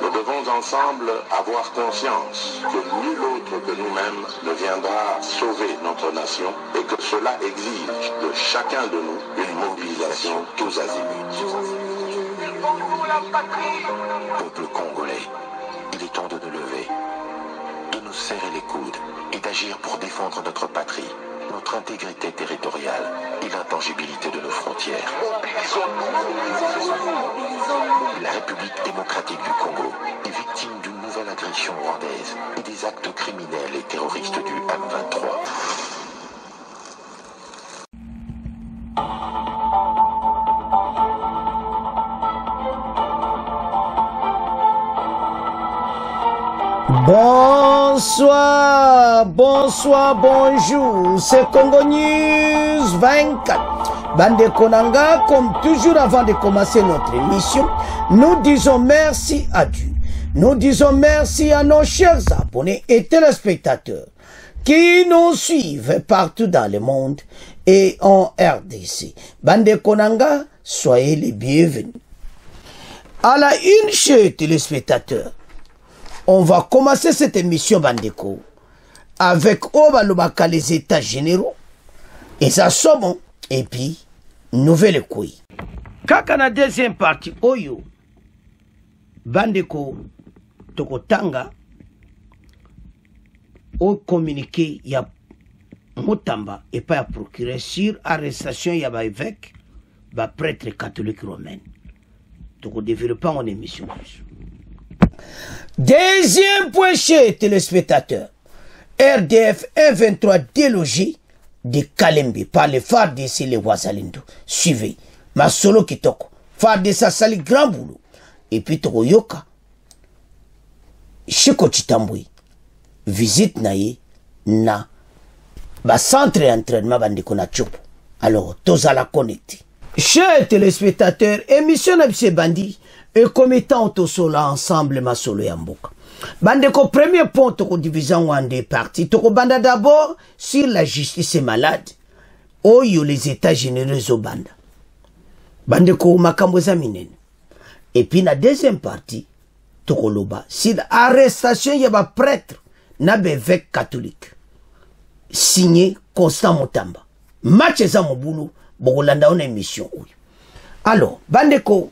Nous devons ensemble avoir conscience que nul autre que nous-mêmes ne viendra sauver notre nation et que cela exige de chacun de nous une mobilisation tous azimuts. Peuple congolais, il est temps de nous lever, de nous serrer les coudes et d'agir pour défendre notre patrie, notre intégrité territoriale et l'intangibilité de nos frontières. La République démocratique du Congo est victime d'une nouvelle agression rwandaise et des actes criminels et terroristes du M23. Bonsoir, bonsoir, bonjour, c'est Congo News 24. Bande Konanga, comme toujours avant de commencer notre émission, nous disons merci à Dieu. Nous disons merci à nos chers abonnés et téléspectateurs qui nous suivent partout dans le monde et en RDC. Bande Konanga, soyez les bienvenus. À la une, chers téléspectateurs, on va commencer cette émission Bandeko avec Obalobaka les états généraux et ça somme et puis nouvelle couille. Kaka na deuxième partie Oyo Bandeko Tokotanga au communiqué ya Mutamba et pas à procurer sur arrestation ya ba évêque ba prêtre catholique romain. Toko développer en émission. Deuxième point chez téléspectateurs, RDF 123 délogé de Kalembe par les FARDC les Wazalindo. Suivez, Masolo Kitoko, FARDC sali grand boulot. Et puis Togoyoka, Chiko Chitambui, visite naye na ba centre d'entraînement bandeko na Chopo. Alors, tous à la connecter. Chers téléspectateurs, émission Nabise Bandi, et comme étant au solo ensemble, ma solo yamboka. Bandeko, premier point, toko division en deux parties. Toko banda d'abord sur la justice malade. Oyo les états généraux au banda. Bandeko makambo zaminen. Et puis la deuxième partie, toko loba sur l'arrestation yaba prêtre na évêque catholique. Signé Constant Mutamba. Match za mobulu, bokolanda on émission oyo. Alors, bandeko,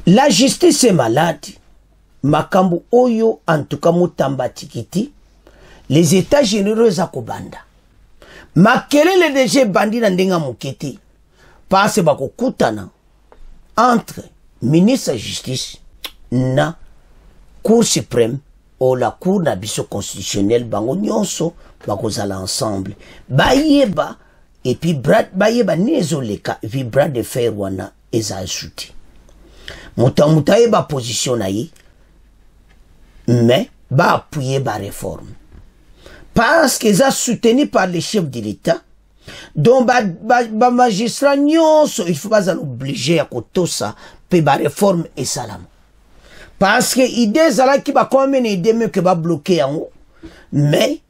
la justice est malade. Makambu oyo en tout cas Mutamba tikiti. Les états généraux à Kobanda. Makelele deje bandi na ndenga muketi. Passe bako kutana entre ministre de justice na cour suprême ou la cour na biso constitutionnelle bango nyonso bako zala ensemble. Bayeba et puis brad bayeba nezoleka et puis bras de fer wana eza ajouté. Mutaye ba position na ye, mais ba appuyer ba réforme. Parce qu'ils sont soutenus par les chefs de l'État, donc ba magistrat nyonso, il faut pas l'obliger à côté ça, pe ba réforme et salam. Parce que idée zala qui ba comme une idée mieux que ba bloquer en haut, mais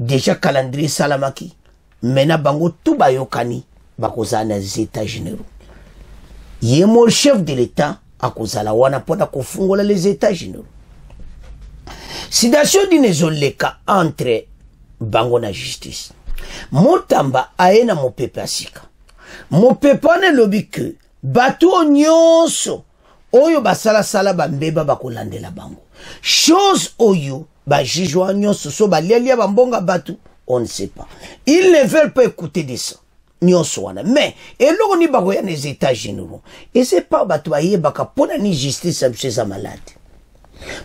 déjà calendrier salamaki, mena bango tout ba yokani, ba kozana les états généraux. Yemo le chef de l'État à cause de la wana pona kofungola les états généraux. Situation d'inezoleka entre bango na justice. Mutamba aena mopepe asika. Mopepe ne lobi que batu nyonso oyo basala sala bambeba bakolandela bango. Chose oyo ba jijwa nyonso so balialia bambonga batu, on ne sait pas. Ils ne veulent pas écouter de ça. Mais, et l'on ni bagoya les états généraux. Et c'est pas batoyer baka pona ni justice chez sa malade.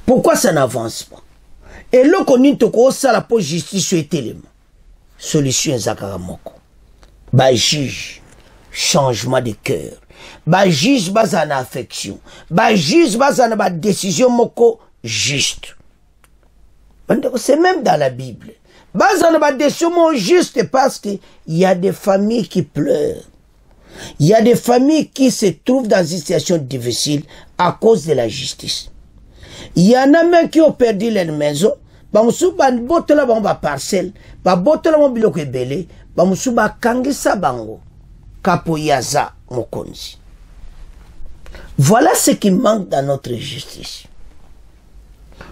Pourquoi ça n'avance pas? Et l'on connaît toko ça la pour justice sur élément. Solution zakaramoko. Ba juge, changement de cœur. Ba juge bazana affection. Ba juge bazana ba décision moko juste. C'est même dans la Bible. Bazana ba décision juste parce que il y a des familles qui pleurent. Il y a des familles qui se trouvent dans une situation difficile à cause de la justice. Il y en a même qui ont perdu leur maison. Bamusu ban botola ba parcelle, ba botola mo biloko ebele, bamusu ba kangisa bango. Kapo yaza mokonzi. Voilà ce qui manque dans notre justice.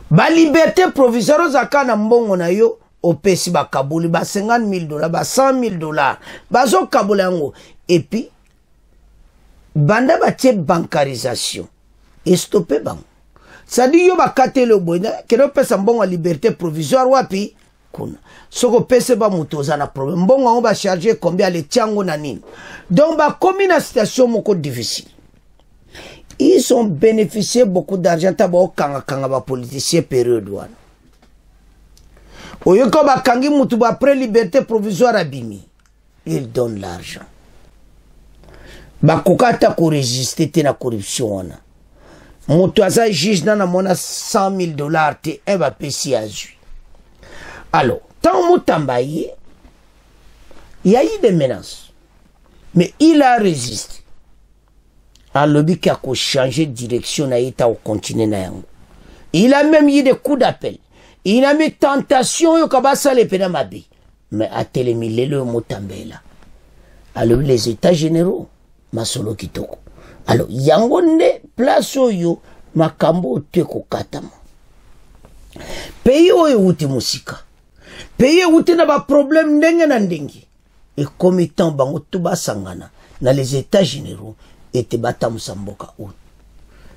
Ba liberté provisoire zaka na mbongo na yo opesi ba kabuli ba 50 000 $, ba 100 000 $, bazo kabula yango. Et puis banda ba tie bancarisation et stopper bango. Ça dit yo ba katele boyna kero pesa mbongo liberté provisoire wapi kuna. Soko pese ba mutoza na problème. Mbongo on va charger combien les tiango na nini. Donc ba komi na situation moko difficile. Ils ont bénéficié beaucoup d'argent tabo kanga ba politiciens période wana. Oyoko ba kangi mutu ba après liberté provisoire abimi. Ils donnent l'argent. Ba kokata ko résister te na corruption wana. Mutu aza juge na mona 100 000 $ te un ba pesi azui. Alors, tant Mutamba il y a eu des menaces. Mais il a résisté. Un lobby qui a changé de direction au continent. Il a même eu des coups d'appel. Il a mis tentation au kabasa les pénamabi. Mais à télémilé le Mutambela. Alors les états généraux, Masolo Kitoko. Alors Yangonde place yo makambo teko katama. Pays oyo uti musika. Pays uti na ba problème ndenge na ndenge. Et comme étant bango tuba sangana na les états généraux. Et te batam samboka ou.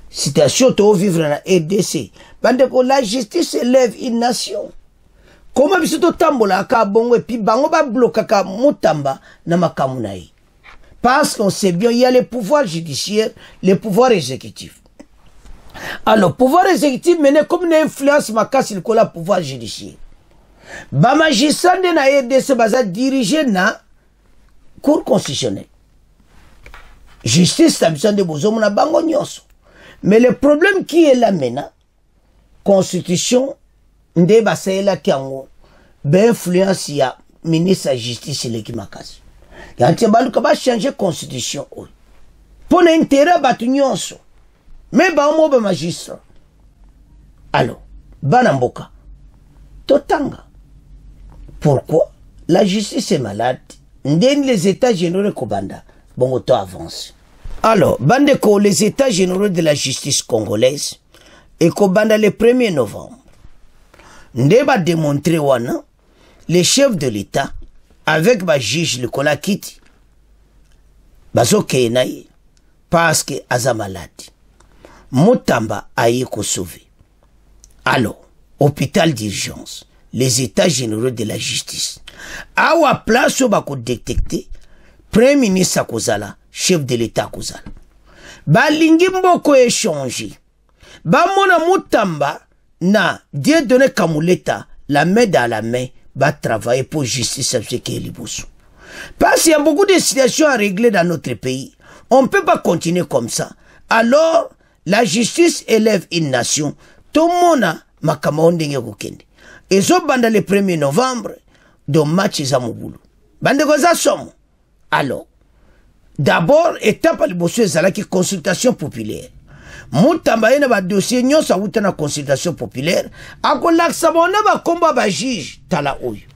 Situation to vivre na RDC. Bande ko la justice élève une nation. Comment biso tambola ka bongo et puis bango ba bloquer ka Mutamba na makamunai. Parce qu'on sait bien il y a le pouvoir judiciaire, le pouvoir exécutif. Alors pouvoir exécutif mène comme une influence makasi le kola pouvoir judiciaire. Ba magistrat de na RDC baza diriger na cour constitutionnelle. Justice, ça besoin de bozomo na bango nyonso. Mais le problème qui est là maintenant, constitution, nde basaela kiango, ben influence ya ministre de justice le kimakasi. Yanti balu ka ba changer constitution. Pour l'intérêt batu nyonso. Mais ba mo ba magistrat. Alors, banamboka. Totanga. Pourquoi? La justice est malade. Ndeni les états généraux kobanda. Bon, auto avance. Alors, Bandeko, les états généraux de la justice congolaise, et Kobanda le 1er novembre, Ndeba démontré wana, les chefs de l'État, avec ma juge le Kolakiti, Bazo Kenaye, parce que aza malade. Mutamba aye ko sauvé. Alors, hôpital d'urgence, les états généraux de la justice, awa place au bako détecté, Premier ministre Kozala, chef de l'État Kozala. Balingi mboko échangé. Bamona Mutamba na Dieudonné Kamuleta, la main dans la main, va travailler pour justice à ce qui est Libousou. Parce qu'il y a beaucoup de situations à régler dans notre pays. On ne peut pas continuer comme ça. Alors, la justice élève une nation. Tout le monde a makamon dengue kokende. Et ça, pendant le 1er novembre, dans match Zamoboulou. Bande goza somme. Alors, d'abord, étape à l'ibossu qui consultation populaire. Mutamba yena ba dossier nyon sa wuta na consultation populaire. Ako laksa bona ba komba ba juge tala oyo.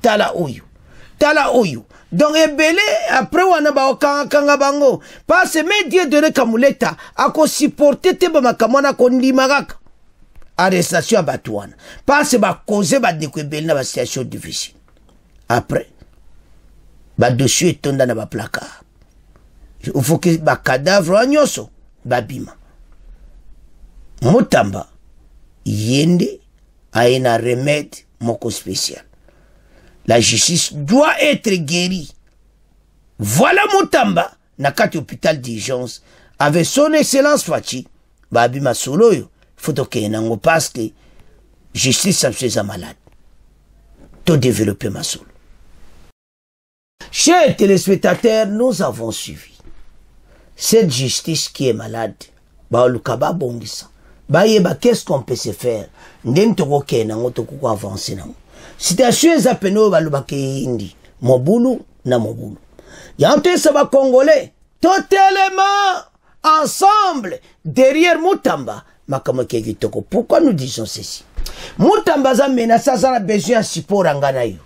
Tala oyo. Tala oyo. Donc ebele après wana ba okanga bango. Parce que Dieudonné Kamuleta ako supporter te ba makamona ko ndimagaka. Arrestation batouana. Parce que ba cause ba deko ebele na ba situation difficile. Après ba dossier tonda na ba placard. Il faut que ba cadavre nyonso ba bima. Mutamba yende a un remède moko spécial. La justice doit être guérie. Voilà Mutamba na kati hôpital d'urgence avec son excellence Fachi ba bima solo yo faut que nango parce que justice ça fait malade. Tout développer ma solo. Chers téléspectateurs, nous avons suivi cette justice qui est malade. Ba lukaba bongisa. Ba yeba qu'est-ce qu'on peut se faire? Ndem toko kena ngoto kuko avancer nango. Situation za peno ba lubake indi. Mobulu na mobulu. Yante sa ba congolais totalement ensemble derrière Mutamba makamake kitoko. Pourquoi nous disons ceci? Mutamba za menasa za besoin support ngana yo.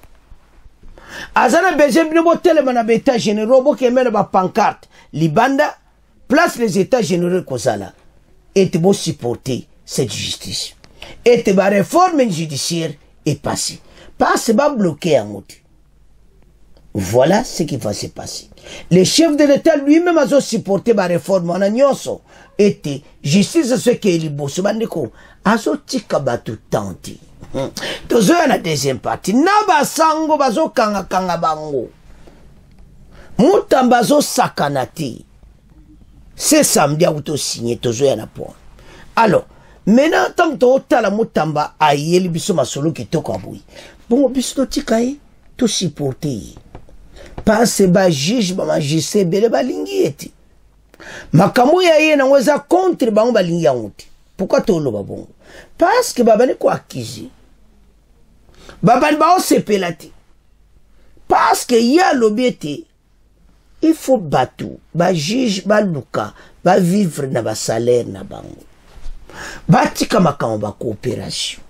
Azana besoin bino telema na beta généraux bo kemela ba pancarte libanda place les états généraux kozala et te supporter cette justice et te réforme judiciaire est passée parce que va bloquer un mot. Voilà ce qui va se passer. Le chef de l'État lui-même a supporté la réforme en agnoso et justice ce qui est libre ce bandeko azo tika batu tanti. Tozo ya na deuxième partie na basango bazo kanga kanga bango mutamba zo sakanati. C'est samedi à auto signé tozo ya na point. Alors maintenant tant que tu la mutamba ayeli biso masolo ki toko abui bon biso tika e to supporter parce que ba juge ba magistrat bele balingi eti makamu ya ye na weza contre bango balingi yango. Pourquoi to lo babongo? Parce que babane ko acquise babane ba osepelati parce que ya lobiete il faut battre ba juge ba luka ba vivre na ba salaire na bango batika makamu ba coopération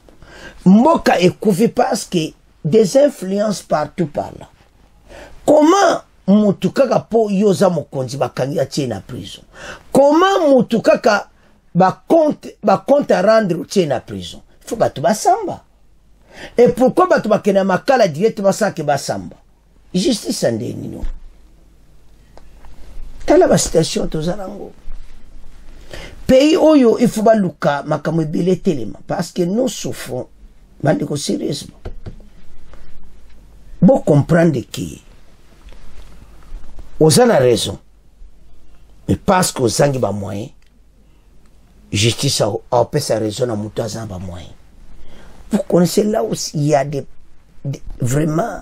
mboka ekufi parce que des influences partout par là. Comment mutu kaka po yoza mokonzi bakangi atie na prison? Comment mutu kaka ba compte à rendre atie na prison? Il faut batu basamba. Et pourquoi batu bakena makala directement ça que basamba? Justice andeni no. Tala ba situation tozarango. Pays oyo il faut baluka makamwe belé telema parce que nous souffrons bandeko sérieusement. Bon comprendre qui aux a raison. Mais parce que aux a moyen, justice a fait sa raison à moutazan ba moyen. Vous connaissez là où il y a vraiment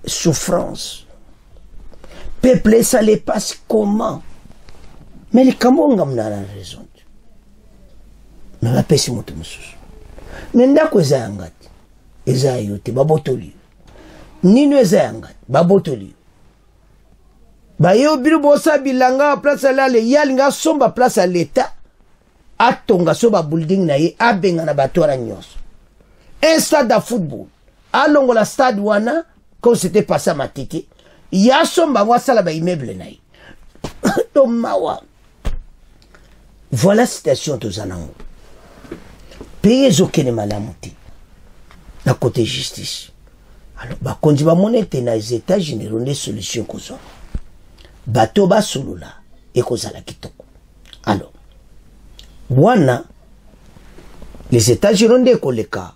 souffrance. Peuple ça les passe comment? Mais les Camerounais ont la raison. Mais la paix c'est mon monsieur. Mais ndako za ngati. Eza yote babotoli. Nino eza ngati babotoli. Ba yo biru bosa bilanga place à le yalinga somba place à l'état atonga soba building na ye abenga na batora nyos un stade de football alongo la stade wana comme c'était passé à Matiti ya somba wa sala ba immeuble na ye to mawa. Voilà situation to zanango pays zokene malamuti na côté justice. Alors ba konji ba monete na les états généraux des solutions kozo bato basulula ekozala kitoko. Alors wana les états généraux de koleka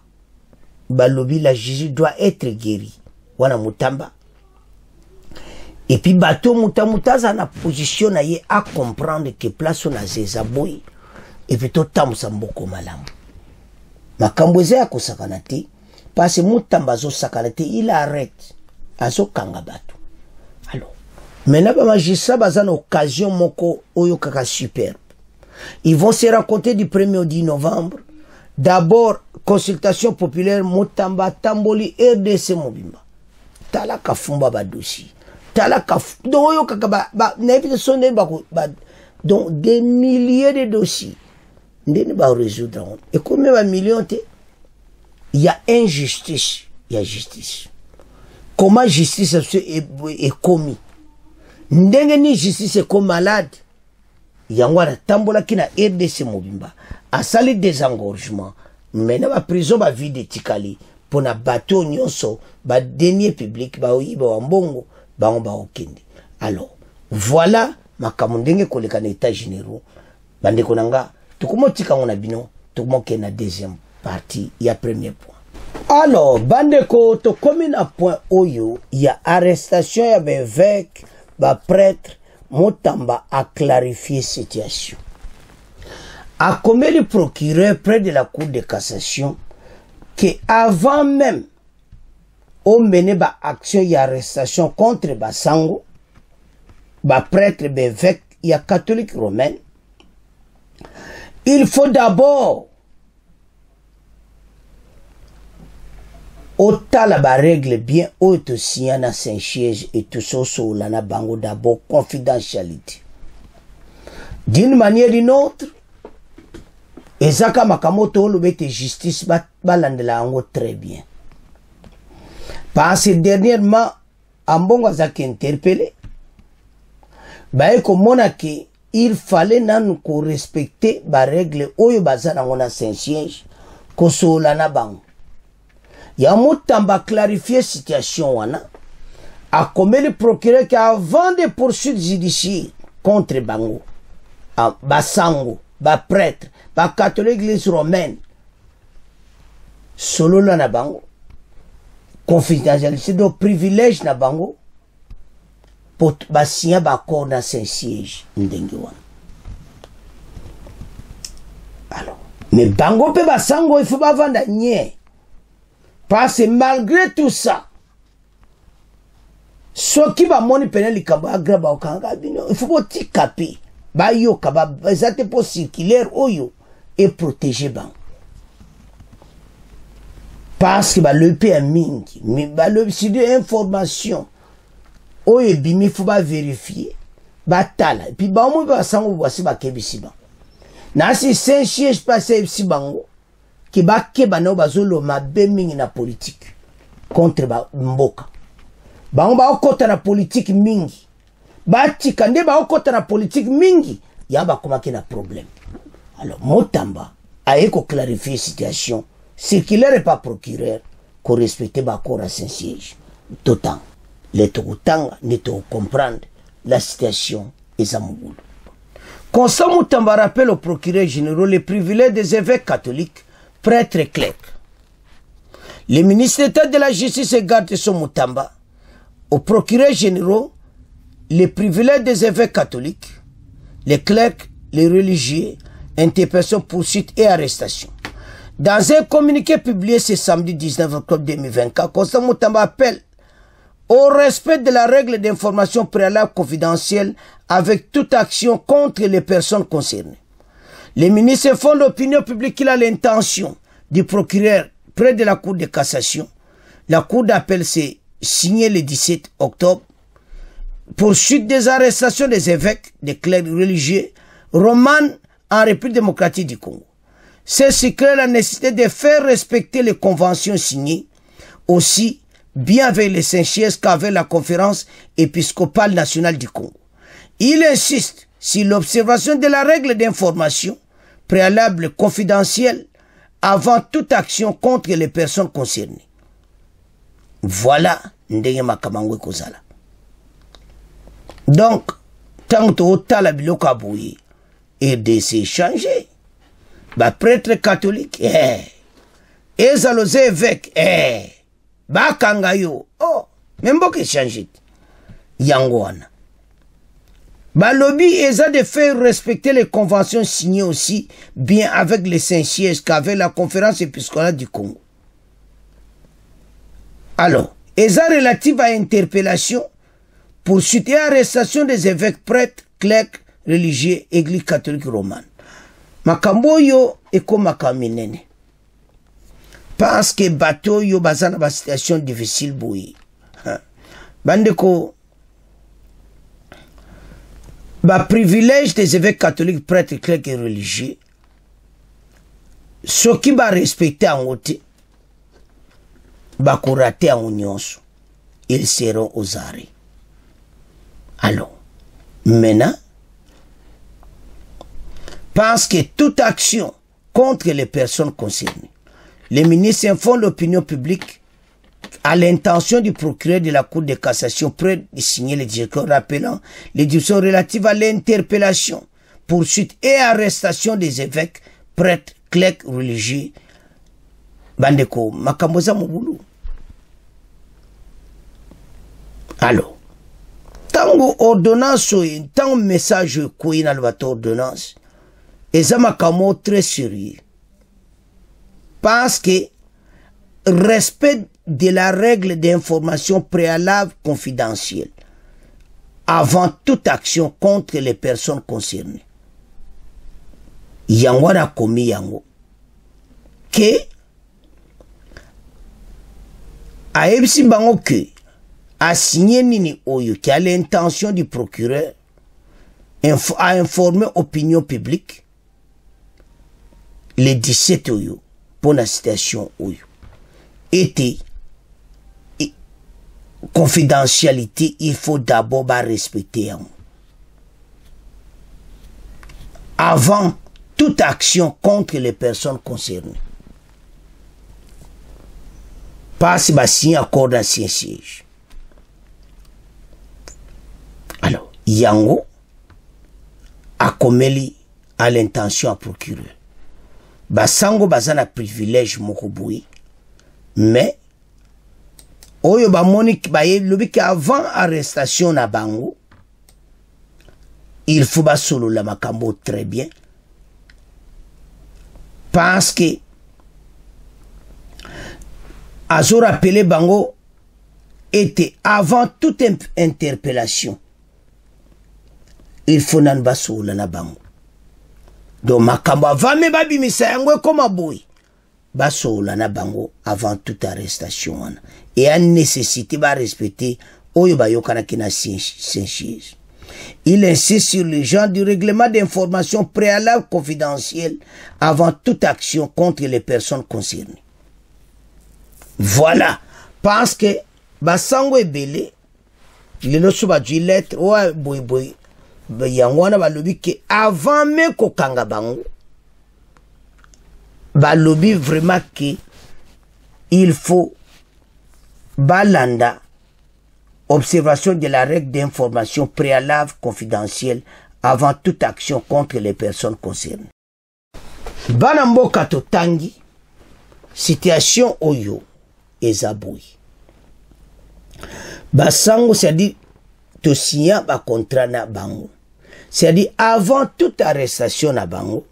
balobi la justice doit être guérie wana mutamba et puis bato mutamuta za na position na ye à comprendre que place na zeza boy et puis to tamusa mboko malamu makambo eza ya kosakana te parce que mutamba zo sakana te il arrête azo kanga bato. Alors maintenant, les magistrats ont une occasion moko oyo kaka superbe. Ils vont se rencontrer du 1er au 10 novembre. D'abord, consultation populaire Mutamba Tamboli RDC Mobimba. Tala kafumba ba dossier. Tala kaf donc oyo kaka ba n'invite sonné donc des milliers de dossiers. Ndeni ba résoudre. Et combien de millions il y a injustice, il y a justice. Comment justice est commis? Ndenge ni justice est comme malade. Yangwara tambola kina RDC Mobimba. Asali désengorgement. Maintenant la prison va vide tikali. Pour na bateau nyonso, ba denier public, ba oyiba wambongo, ba on ba okende. Alors, voilà makamundenge koleka na état généraux. Bande konanga, tukumo tika ngona bino, tukumo ke na deuxième partie, il y a premier point. Alors, bande ko to komi na point oyo, il y a arrestation ya bevek ba prêtre Mutamba a clarifié la situation. A commis le procureur près de la cour de cassation que avant même on menait ba action et arrestation contre Basango, ba prêtre bevek y a catholique romain, il faut d'abord autant la règle bien haute aussi na Saint-Siège et tout ça sur la bango d'abord confidentialité. D'une manière ou d'une autre, ezaka makamoto le bete justice balandela ango très bien. Parce que dernièrement ambongo azaki interpellé. Bae ko monaki il fallait nanu ko respecter ba règle oyo bazana ngona Saint-Siège ko sola na bango ya mutamba clarifier situation wana a comme le procureur qui avant de poursuites judiciaires contre bango ba sango ba prêtre ba catholique l'église romaine solo na bango confidentialité do privilège na bango pour basia bakor na Saint-Siège ndenge wana. Alors mais bango pe basango il faut pas vendre nye parce que malgré tout ça soki ba moni pene likambo agraba okanga bino il faut pas tikapi ba yo kaba ezate pour circulaire oyo et protéger bango parce que ba le pe mingi mais ba le si de information oyo bimi faut pas vérifier ba tala puis ba mo ba sango voici ba kebisi ba na si Saint-Siège passé si bango ki ba keba no bazolo mabe mingi na politique contre ba mboka bango ba okota na politique mingi ba tika nde ba okota na politique mingi ya ba komaki na problème. Alors Motamba a éco clarifier situation circulaire et pas procureur ko respecter ba corps à Saint-Siège d'autant les tokutanga ne to comprendre la situation et ça moulu. Constant Motamba rappelle au procureur général les privilèges des évêques catholiques, prêtres et clercs. Les ministres d'État de la justice et garde son Motamba au procureur général les privilèges des évêques catholiques, les clercs, les religieux, interpellations, poursuites et arrestations. Dans un communiqué publié ce samedi 19 octobre 2024, Constant Motamba appelle au respect de la règle d'information préalable confidentielle avec toute action contre les personnes concernées. Les ministres font l'opinion publique qu'il a l'intention du procureur près de la Cour de cassation. La Cour d'appel s'est signée le 17 octobre. Poursuite des arrestations des évêques, des clercs religieux, romanes en République démocratique du Congo. C'est ce que la nécessité de faire respecter les conventions signées, aussi bien avec les Saint-Siège qu'avec la conférence épiscopale nationale du Congo. Il insiste sur l'observation de la règle d'information préalable confidentielle avant toute action contre les personnes concernées. Voilà ndenge makamangwe kozala. Donc, tant que tu as la biloko abouye, et de s'échanger, ba prêtre catholique, et zaloze évêque, ba kangayo, oh, même pas échanger. Yangoana. Ba lobby eza de faire respecter les conventions signées aussi bien avec les Saint-Siège qu'avec la conférence épiscopale du Congo. Alors, eza relative à interpellation, poursuite et arrestation des évêques, prêtres, clercs, religieux, église catholique romane. Makambo yo eko makaminene. Parce que bateau yo bazana ba situation difficile boui. Bandeko ba privilège des évêques catholiques, prêtres, clercs et religieux. Ce qui va respecter en côté, ba kourate en nyonso, ils seront aux arrêts. Alors, maintenant, parce que toute action contre les personnes concernées, les ministres informent l'opinion publique à l'intention du procureur de la Cour de cassation près de signer les discours rappelant les dispositions relatives à l'interpellation, poursuite et arrestation des évêques, prêtres, clercs religieux. Bandeko, makamboza mubulu. Alors, tango ordonnance, tango message kouy na l'autre ordonnance, et ça m'a très sérieux. Parce que respect de la règle d'information préalable confidentielle avant toute action contre les personnes concernées. Yango na komi yango. Que a ebisi bango que a signé nini oyo qui a l'intention du procureur à informer opinion publique les 17 oyo pour la citation oyo était confidentialité, il faut d'abord respecter. avant toute action contre les personnes concernées. Pas si bah signer accord d'ancien siège. Alors, yango a komeli à l'intention à procurer. Basango bazana privilège moko boui, mais oyo ba monique baye lobi avant arrestation na bango, il faut ba solo la makambo très bien, parce que azo rappelé bango était avant toute interpellation. Il faut nan ba solo na bango. Donc makambo avant me babi misayango comme boy. Basola na bango avant toute arrestation et a nécessité de respecter oyo bayokana kina Saint-Chies. Il insiste sur le genre du règlement d'information préalable confidentielle avant toute action contre les personnes concernées. Voilà, parce que basango ebele le loso ba du lettre wa boy boy yangwana balobi ke avant me kokanga bango balobi vraiment que il faut balanda observation de la règle d'information préalable confidentielle avant toute action contre les personnes concernées. Bana mboka totangi situation oyo ezaboui. Basango c'est-à-dire to signer ba contrat na bango. C'est-à-dire avant toute arrestation na bango,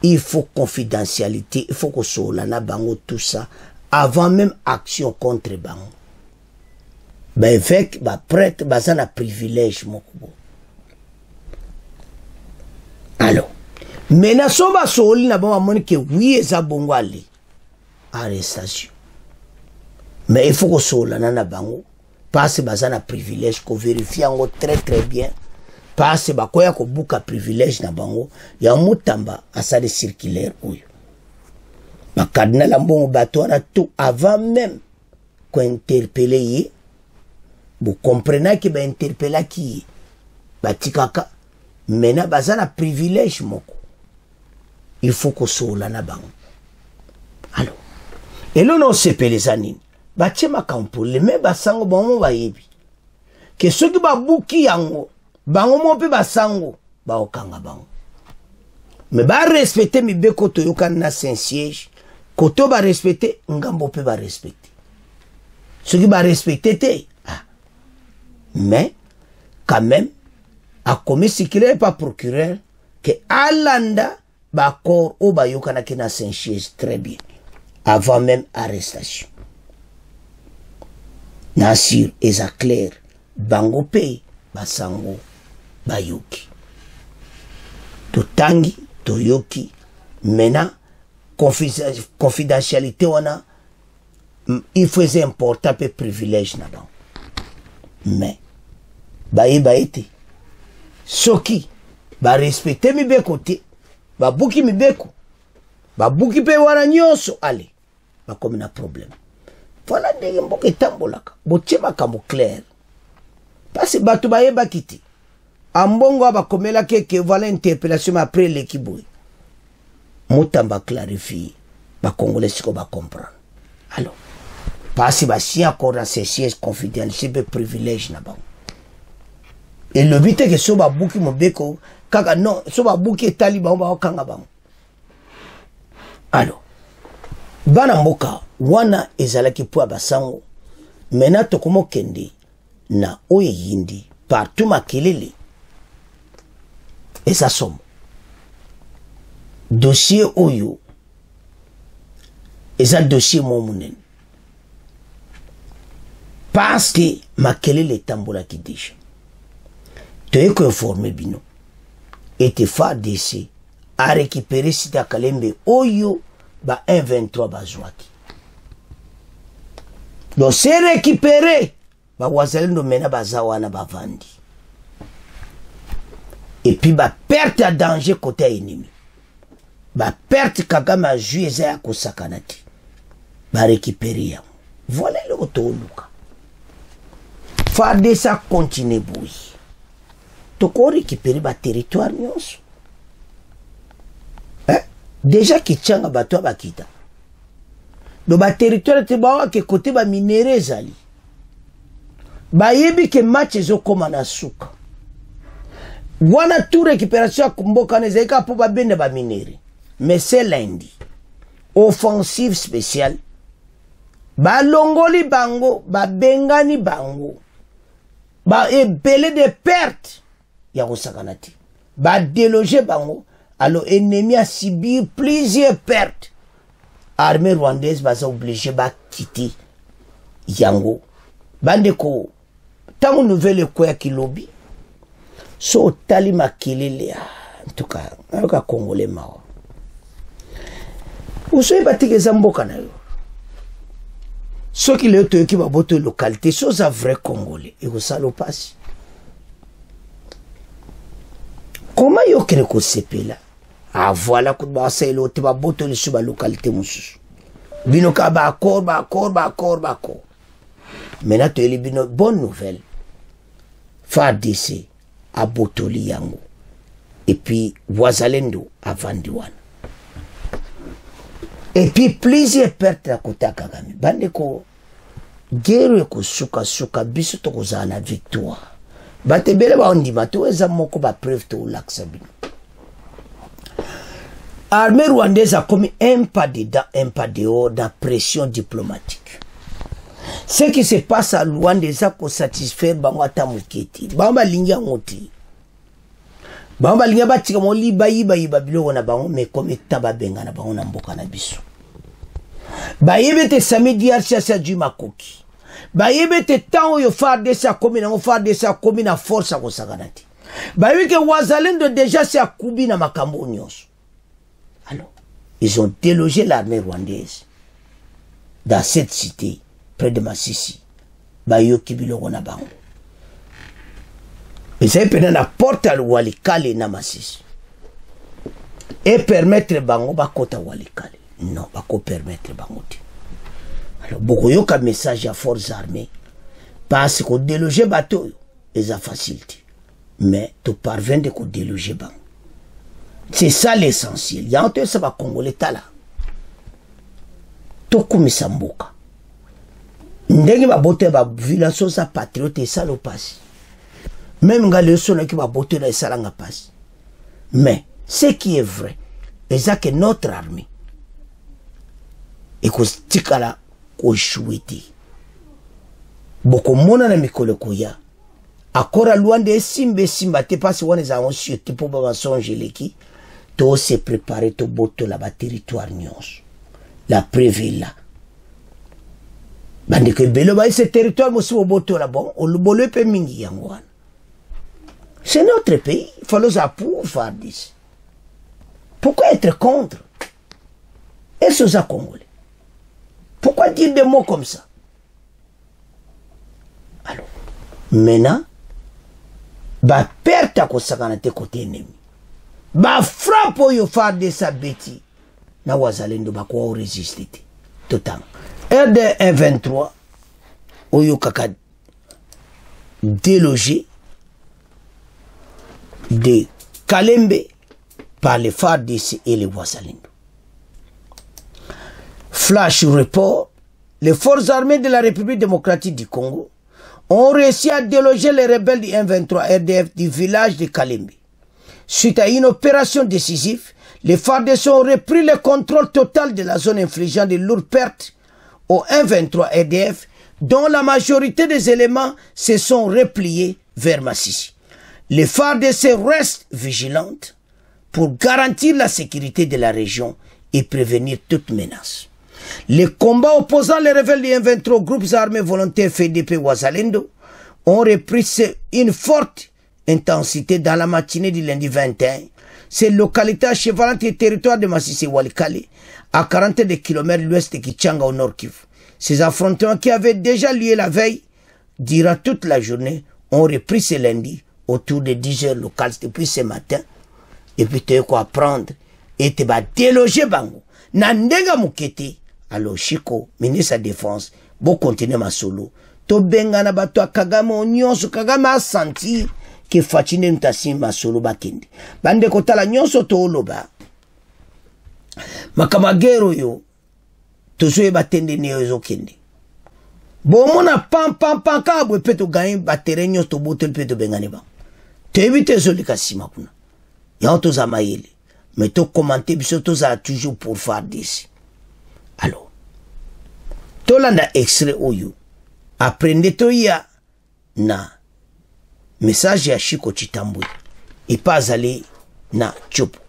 il faut confidentialité, il faut que soit là bango tout ça avant même action contre bango. Ben avec ba prêtre bazana privilège mokubo. Alors, maintenant so ba soli na ba moni que oui eza bongo ali arrestation. Mais il faut que soit là na bango parce que bazana privilège ko vérifier ngo très bien. Parce que bakoya ko buka privilège na bango ya mutamba asali circulaire oyo ba cardinal mbongo bato na tout avant même ko interpeller yi vous comprenez que ba interpeller qui batikaka mena bazana privilège moko il faut ko sola na bango. Alors et là non c'est les anines batima kampo le me basango bango ba yebi que ceux qui ba buki yango bango mope basango ba okanga bango mais ba respecter mi beko to yokan na Saint-Siège koto ba respecter ngambo pe ba respecter ceux qui ba respecter te mais quand même a commis circulaire pas procureur que alanda ba corps o ba yokana ki na Saint-Siège très bien avant même arrestation Nasir eza clair bango pe basango bayoki totangi toyoki maintenant confidentialité wana il faisait important pe privilège na bango mais ba été soki ba respecter mi beko te ba buki mi beko ba buki pe wana nyonso ale ba comme na problème. Voilà ndenge mboka etambolaka botie makambo clair parce que bato bayeba kiti ambongo abakomela que voilà interpellation après l'équipe mutamba clarifie ba congolais siko ba comprendre. Alors parce que ba si accord dans ces sièges confidentiels privilège na bango et le but est que so ba buki mobeko kaka non so ba buki taliban ba okanga bango. Alors bana mboka wana ezalaki po basango mena tokomo kende na oye yindi partout makelele esa somo dossier oyo esa dossier momunene parce que makelele tambola ki déjà te ko informer bino était FARDC a récupéré Sita Kalembe oyo ba 123 bazwaki. Donc c'est récupéré ba wazalendo mena bazawana bavandi. Et puis ba perte à danger côté ennemi. Ba perte Kagame a joué za ko sakanati. Ba récupérer. Voilà le otoluka. FARDC continue boui. Toko récupérer ba territoire nyonso. déjà Kichanga bato bakita do ba territoire te bawa ke côté ba minéraux ezali bayebi ke match ezokoma na suka wana tout récupération kumboka nezeka po ba bende ba minéraux mais c'est lundi offensive spéciale ba longoli bango ba bengani bango ba ebele de perte ya kosakanati ba déloger bango alors ennemi a subi plusieurs pertes armée rwandaise va s'obliger ba quitter yango bandeko tango nouvelle quoi qui lobby so tali makelele en tout cas aka congolais mawa usoyi batike za mboka na yo ceux qui le to qui va boto localité so za vrai congolais et ko salo pasi comment yo kene ko sepela ah voilà ko ba sa elo te ba boto le suba localité mususu bino ka ba accord maintenant to eli bino bonne nouvelle FARDC a botoli yango et puis Wazalendo a vendu wana et puis plusieurs pertes à côté Kagame bandeko guerre ko suka biso to kozana victoire batebele ba ondima to eza moko ba preuve to laksa bino armée rwandaise a commis un pas dedans, un pas dehors dans la pression diplomatique. Ce qui se passe à Luanda pour satisfaire Bangwata Muketi. Bamba linga ngoti. Bamba linga batika mo liba bilo na bango mais comme taba benga na bango na mboka na biso. Bayebe te samedi archa du makoki. Bayebe te temps yo FARDC komi na force ko sakanati. Bayebe ke Wazalendo déjà se akubi na makambo nyonso. Alors, ils ont délogé l'armée rwandaise dans cette cité, près de Massissi. Bayo Kibilo Ronabango. Ils ont pris la porte à Walikale na Massissi. Et permettre Bango Bakota Walikale. Non, Bako permettre Bango. Alors, beaucoup de message à forces armées. Parce qu'on déloge bateau, ils ont facilité. Mais tu parviens de déloger Bango. C'est ça l'essentiel. Il y a un peu ça va congolais là. Tokumi Samboka. Ndenge ba bote ba villageois sa patriote ça le passe. Même nga le son qui va bote la salanga passe. Mais ce qui est vrai, c'est que notre armée et ko tikala ko choueti. Boko mona na mikolo koya. Akora Luanda simba te passe wana za onsi te po ba songe leki. Tout se préparer to boto la territoire nyons. La preuve là. Bande que belo ba ce territoire mo si boto la bon, on le bolo pe mingi yangwan. C'est notre pays, il faut les appuyer FARDC. Pourquoi être contre? Et ce ça congolais. Pourquoi dire des mots comme ça? Alors, maintenant, ba perte à kosakanate côté ennemi. Ba frappe yo FARDC sa beti na Wazalendo ba ko résister total RD 123 oyo kaka délogé de Kalembe par les FARDC et les Wazalendo. Flash report, les forces armées de la République démocratique du Congo ont réussi à déloger les rebelles du 123 RDF du village de Kalembe. Suite à une opération décisive, les FARDC ont repris le contrôle total de la zone infligeant de lourdes pertes au 123 RDF, dont la majorité des éléments se sont repliés vers Massissi. Les FARDC restent vigilantes pour garantir la sécurité de la région et prévenir toute menace. Les combats opposant les rebelles du 123 groupes armés volontaires FDP Wazalendo ont repris une forte intensité dans la matinée du lundi 21. Ces localités achevalantes du territoire de Massissi Walikale, à 40 de kilomètres l'ouest de Kichanga au nord Kivu. Ces affrontements qui avaient déjà lieu la veille, durant toute la journée, ont repris ce lundi autour de 10 heures locales depuis ce matin. Et puis tu as quoi prendre et tu vas déloger Bango. Nandega Mukete, alors Chico, ministre de la Défense, bon continuer ma solo. To benga na bato Kagame onyonso Kagame a senti que Fatine Ntassi ma solo bakende. Bande kota la nyonso to oloba. makamagero yo tozo batende ne yo kende bomona pam ka bwe peto gain baterenyo to botel peto bengane ba tebite zo likasima kuna ya to za mayele mais to commenter biso to za toujours pour faire d'ici alors to landa extrait oyo aprende to ya na message ya Chiko Chitambwe et pas aller na Chopo.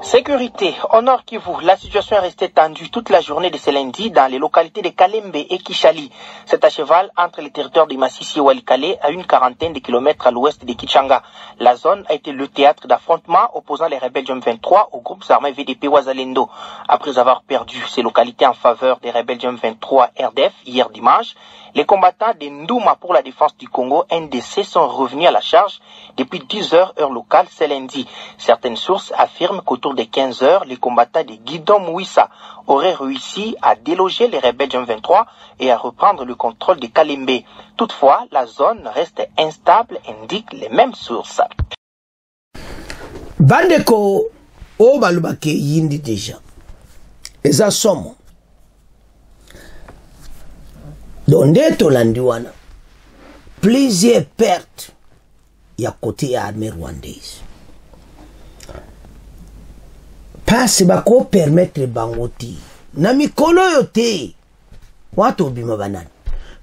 Sécurité. Au Nord Kivu, la situation est restée tendue toute la journée de ce lundi dans les localités de Kalembe et Kishali. C'est à cheval entre les territoires de Massissi et Walikale à une quarantaine de kilomètres à l'ouest de Kichanga. La zone a été le théâtre d'affrontements opposant les rebelles M23 aux groupes armés VDP Wazalendo. Après avoir perdu ces localités en faveur des rebelles M23 RDF hier dimanche, les combattants de Ndouma pour la défense du Congo, NDC, sont revenus à la charge depuis 10 heures heure locale ce lundi. Certaines sources affirment qu'autour de 15 heures, les combattants de Guidon Mouissa auraient réussi à déloger les rebelles M23 et à reprendre le contrôle de Kalembe. Toutefois, la zone reste instable, indiquent les mêmes sources. Bandeko o balubake yindi déjà. Eza somo. Donde to landiwana. Plusieurs pertes ya côté armée rwandaise. Parce bako permettre bangoti. Na mikolo yote. Watu bima banani.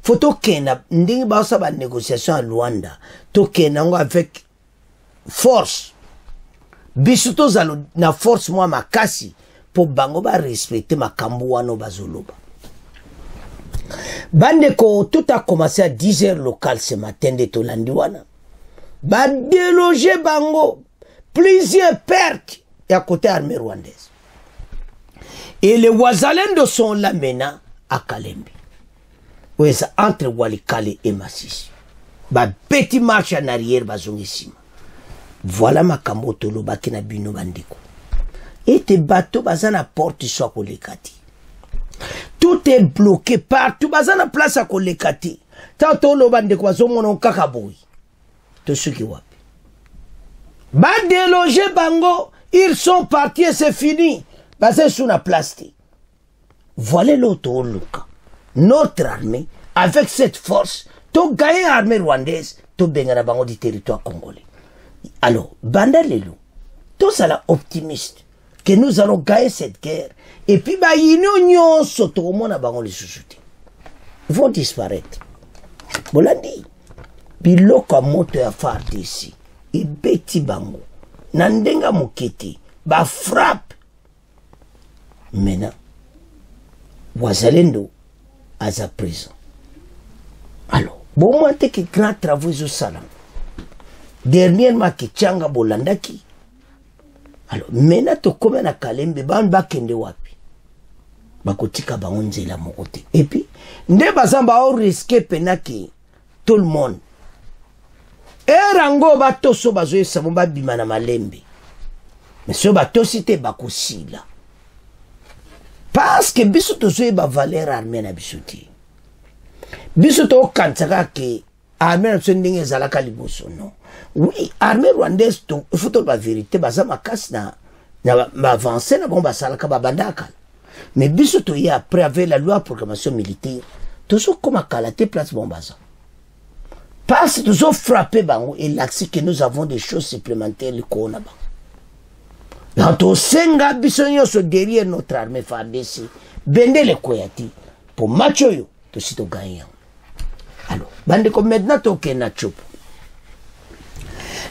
Faut kena ndingi basa ba négociation à Luanda. To kena ngo avec force. Bisuto zalo na force moi makasi pour bango ba respecter makambu wano bazoloba. Bandeko, tout a commencé à 10h local ce matin de Tolandiwana. Ba déloger bango plusieurs pertes à côté armée rwandaise. Et les Wazalendo sont là maintenant à Kalembe. Oui, c'est entre Walikale et Massissi. Ba petit marche en arrière bazongisima. Voilà ma kambo tolo bakina bino bandeko. Et tes bateaux bazana porte soit kolekati. Tout est bloqué partout. Bazana place à kolekati. Tato lo bandeko bazomono kakaboui. Tout ce qui wapi. Ba déloger bango. Ils sont partis et c'est fini. Basé sur la place. Voilà l'autre Luka. Notre armée, avec cette force, to gagné l'armée rwandaise, to bengana bango du territoire congolais. Alors, banda lelo, tous ça la optimiste que nous allons gagner cette guerre. Et puis, bah, ils soto au monde à bango les sous-soutis. Ils vont disparaître. Bolandi, biloko moto ya phare d'ici, et beti bango, nandenga moketi, ba frappe. Maintenant, Wazalendo à présent. Alors, bon, moi, t'es que grand travaux au salam. Dernièrement, qui tchanga bolandaki. Alors, maintenant, tu comme na Kalembe, ban bakende wapi. Bakotika ba onze la mokote. Et puis, nde bazamba au risqué penaki tout le monde. Et rango bato so bazoye sabomba bimana malembe. Mais so bato site bakosila. Parce que biso tozoye ba valeur armée na bisoti. Biso to kansaka ke armée na ndenge zalaka liboso non. Oui, armée rwandaise to il faut to ba vérité baza makasi na avancer na bon basalaka ba bandaka. Mais biso to y après avec la loi de programmation militaire, tozo comme kalaté place bombaza. Parce que tozo frappé bango et l'accès que nous avons des choses supplémentaires le kona ba. Dans senga bisonyo so derrière notre armée FARDC, bende le koyati pour macho yo to sito gagnant. Alors, bande comme maintenant to ke na Chopo.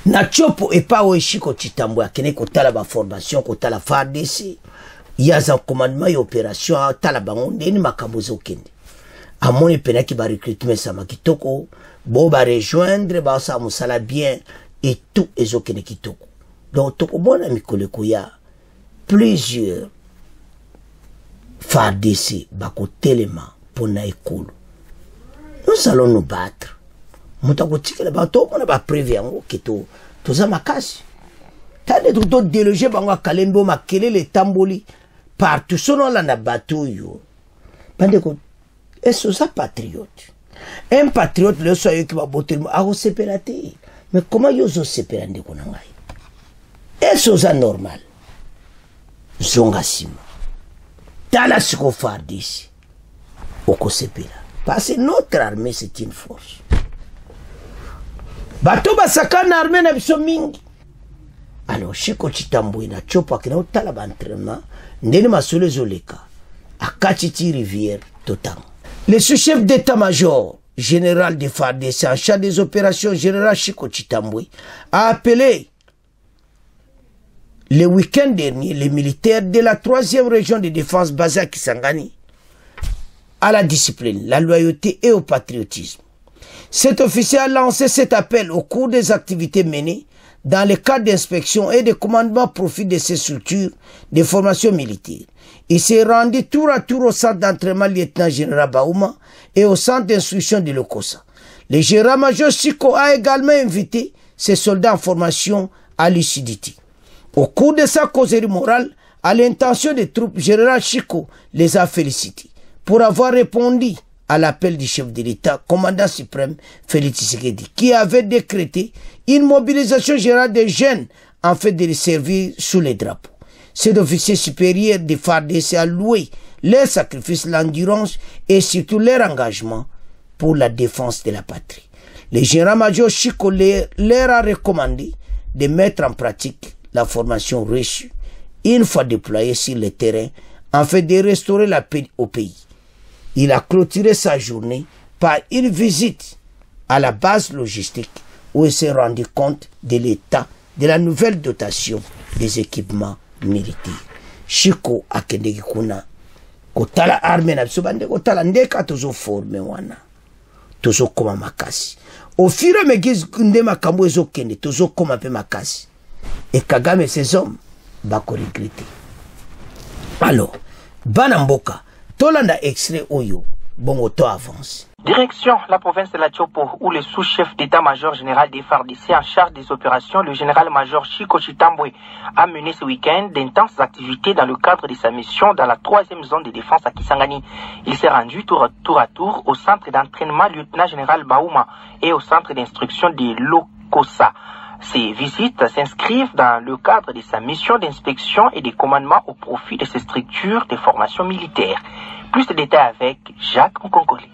Na Chopo et pas au Chiko Chitambwe akene ko tala ba formation ko tala FARDC. Ya za commandement et opération tala bango ndeni makabozo kende. Amoni penaki ba recrutement sama kitoko, bo ba rejoindre ba sa musala bien et tout ezokene kitoko. Donc, tout le monde a mis plusieurs FARDC bako téléma pour na école. Nous allons nous battre. Moutako tikela bato on a pas prévu ngo keto toza makasi. Tande tout déloger bango Kalembe makele les tamboli partout selon la na bateau yo. Bande ko est-ce ça patriote. Un patriote le soyo qui va botter a séparé. Mais comment yo zo séparé ndeko na ngai? Est-ce ça normal? zonga nsima tala siko FARDC okosepela parce que notre armée c'est une force bato basakana armée na biso mingi. Alors Chiko Chitambwe na chopaki na otala ba entraînement ndeni masolo ezoleka akatiti rivière total. Le sous-chef d'état-major général de FARDC en charge des opérations général Chiko Chitambwe a appelé le week-end dernier les militaires de la 3e région de défense basée à Kisangani à la discipline, la loyauté et au patriotisme. Cet officier a lancé cet appel au cours des activités menées dans le cadre d'inspection et de commandement au profit de ces structures de formation militaire. Il s'est rendu tour à tour au centre d'entraînement lieutenant-général Baouma et au centre d'instruction de l'Okosa. Le général-major Chiko a également invité ses soldats en formation à lucidité. Au cours de sa causerie morale, à l'intention des troupes, général Chiko les a félicités pour avoir répondu à l'appel du chef de l'État, commandant suprême Félix Tshisekedi, qui avait décrété une mobilisation générale des jeunes en fait de les servir sous les drapeaux. Cet officier supérieur de FARDC a loué leur sacrifice, l'endurance et surtout leur engagement pour la défense de la patrie. Le général-major Chiko leur a recommandé de mettre en pratique la formation reçue une fois déployée sur le terrain afin de restaurer la paix au pays. Il a clôturé sa journée par une visite à la base logistique où il s'est rendu compte de l'état de la nouvelle dotation des équipements militaires. Chiko akendeki kuna kotala armée na biso bande kotala ndeka tozo former wana tozo koma makasi au fur et à mesure nde makambo ezokende tozo koma pe makasi et Kagame et ses hommes bako regretter. Alors bana mboka tolanda extrait oyo bongo to avance. Direction la province de la Tchopo, où le sous-chef d'état-major général des FARDC en charge des opérations, le général-major Chiko Chitambwe, a mené ce week-end d'intenses activités dans le cadre de sa mission dans la 3e zone de défense à Kisangani. Il s'est rendu tour à tour au centre d'entraînement lieutenant-général Baouma et au centre d'instruction de l'Okosa. Ces visites s'inscrivent dans le cadre de sa mission d'inspection et de commandement au profit de ces structures de formation militaire. Plus de détails avec Jacques Mkonkoli.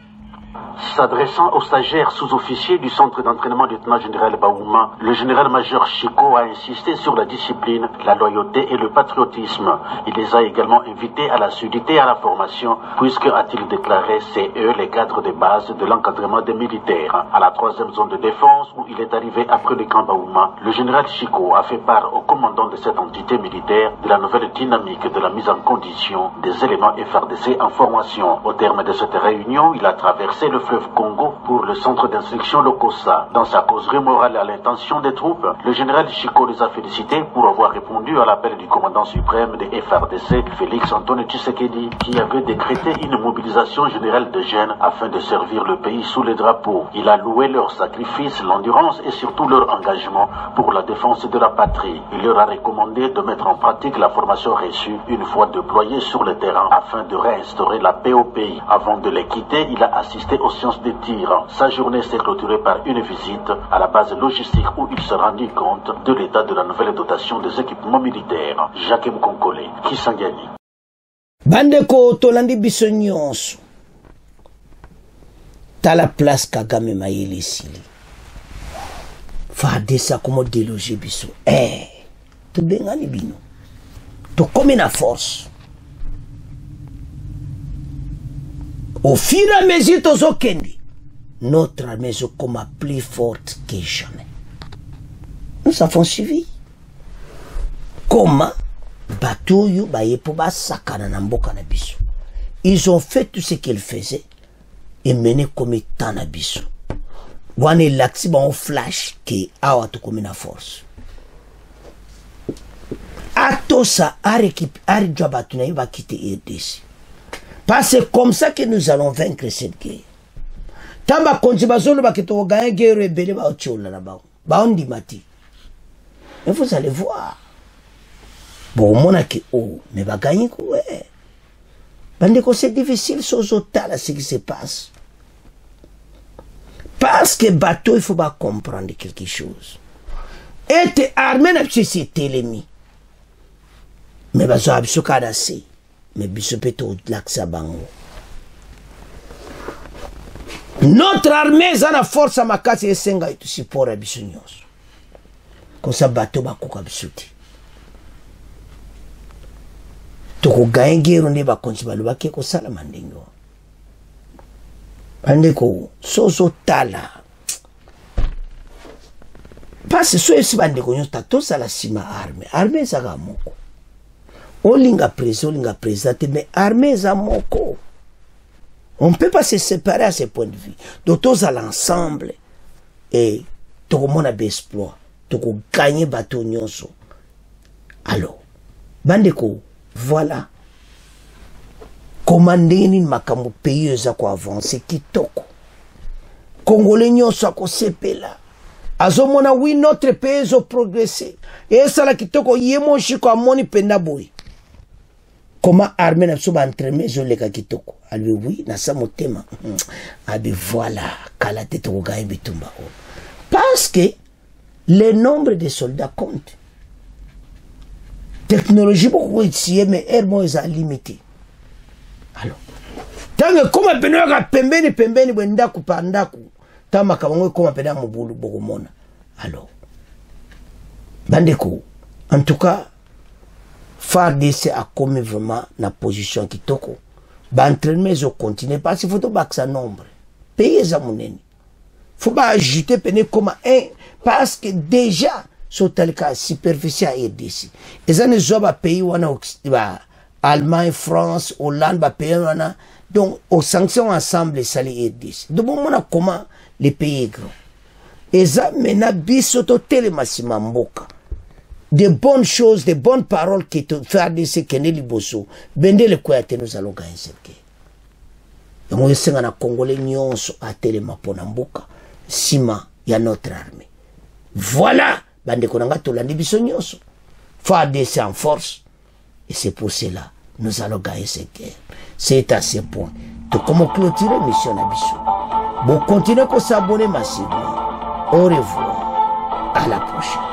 S'adressant aux stagiaires sous-officiers du centre d'entraînement lieutenant-général Baouma, le général-major Chiko a insisté sur la discipline, la loyauté et le patriotisme. Il les a également invités à la solidité et à la formation, puisque, a-t-il déclaré, c'est eux les cadres de base de l'encadrement des militaires. À la 3e zone de défense, où il est arrivé après le camp Baouma, le général Chiko a fait part au commandant de cette entité militaire de la nouvelle dynamique de la mise en condition des éléments FARDC en formation. Au terme de cette réunion, il a traversé le fleuve Congo pour le centre d'instruction Lokosa. Dans sa causerie morale à l'intention des troupes, le général Chiko les a félicités pour avoir répondu à l'appel du commandant suprême des FARDC, Félix Antoine Tshisekedi, qui avait décrété une mobilisation générale de jeunes afin de servir le pays sous les drapeaux. Il a loué leur sacrifice, l'endurance et surtout leur engagement pour la défense de la patrie. Il leur a recommandé de mettre en pratique la formation reçue une fois déployée sur le terrain afin de réinstaurer la paix au pays. Avant de les quitter, il a assisté aux séances de tir. Sa journée s'est clôturée par une visite à la base logistique où il se rendit compte de l'état de la nouvelle dotation des équipements militaires. Jacques Mkonkole, Kisangani. Bandeko tolandi biso nyonso. Tala place Kagame mayele sili. FARDC komo déloger biso. To bengani bino. To comme na force. Au fur et à mesure de notre armée est comme plus forte que jamais. Nous avons suivi. Comment bateau yo baye pour sakana na mboka na biso. Ils ont fait tout ce qu'ils faisaient et mené comme étant na biso. Wane laxi ba on flash que awa to comme na force. Atosa arekip arjabatu na iba quitter RDC. Parce que c'est comme ça que nous allons vaincre cette guerre. Tamba konjibazolo bakito gagner guerre rebelle ba otchola na ba. Ba on dimati. Mais vous allez voir. Bon mona que oh mais ba gagner quoi. Bande que c'est difficile sozotala ce qui se passe. Parce que bateau il faut pas comprendre quelque chose. Et armé na c'est l'ennemi. mais bazo biso kada se mais biso peto laksa bango. Notre armée zana force à makasi esenga itu support biso nyonso. Comme ça bateau bakoka biso te. Toko gaengero ne bakonzi balobaki ko sala mandingo. Bandeko sozo tala. Parce so esi bandeko nyonso tato sala sima armée. Armée zaga moko. Olinga président mais armée za moko. On ne peut pas se séparer à ce point de vue. Donc tous à l'ensemble et tout le monde a des exploits. Tout le monde gagner bateau nyonso. Alors, bandeko, voilà. Commander ni makambo pays za ko avancer kitoko. Congolais nyonso ko sepela. Azomona oui notre pays a progressé. Et ça la kitoko yemo shiko amoni penda boy. Comment armée n'a pas entraîné sur les kitoko. Ali oui na sa motema. Abi voilà kala tete ko gagne bitumba. Parce que le nombre de soldats compte. Technologie beaucoup ici mais hermo est limité. Alors tant que comme benoga pembeni bwenda kupandaku tama kabangwe comme penda mobulu bokomona. Alors bandeko en tout cas FARDC a commis vraiment la position qui toko. L'entraînement je continue parce qu'il faut tout baksa nombre. Payer ça mon ennemi. Faut pas ajouter peine comme un parce que déjà sur tel cas superficie à RDC. Et ça ne soit pas pays wana Allemagne, France, Hollande ba pays wana donc aux sanctions ensemble ça les RDC. Donc bon on a comment les pays grands. Et ça maintenant bisoto telemassima mboka. De bonnes choses, de bonnes paroles qui te font de ce que nous bosso. Bende le quoi nous allons gagner ce qui. Et moi je sais que Congolais nyonso a telema pona mboka sima ya notre armée. Voilà, bande konanga tolandi biso nyonso. FARDC en force et c'est pour cela nous allons gagner cette guerre. C'est à ce point. De comment clôturer mission na biso. Bon continuez à s'abonner massivement. Au revoir. À la prochaine.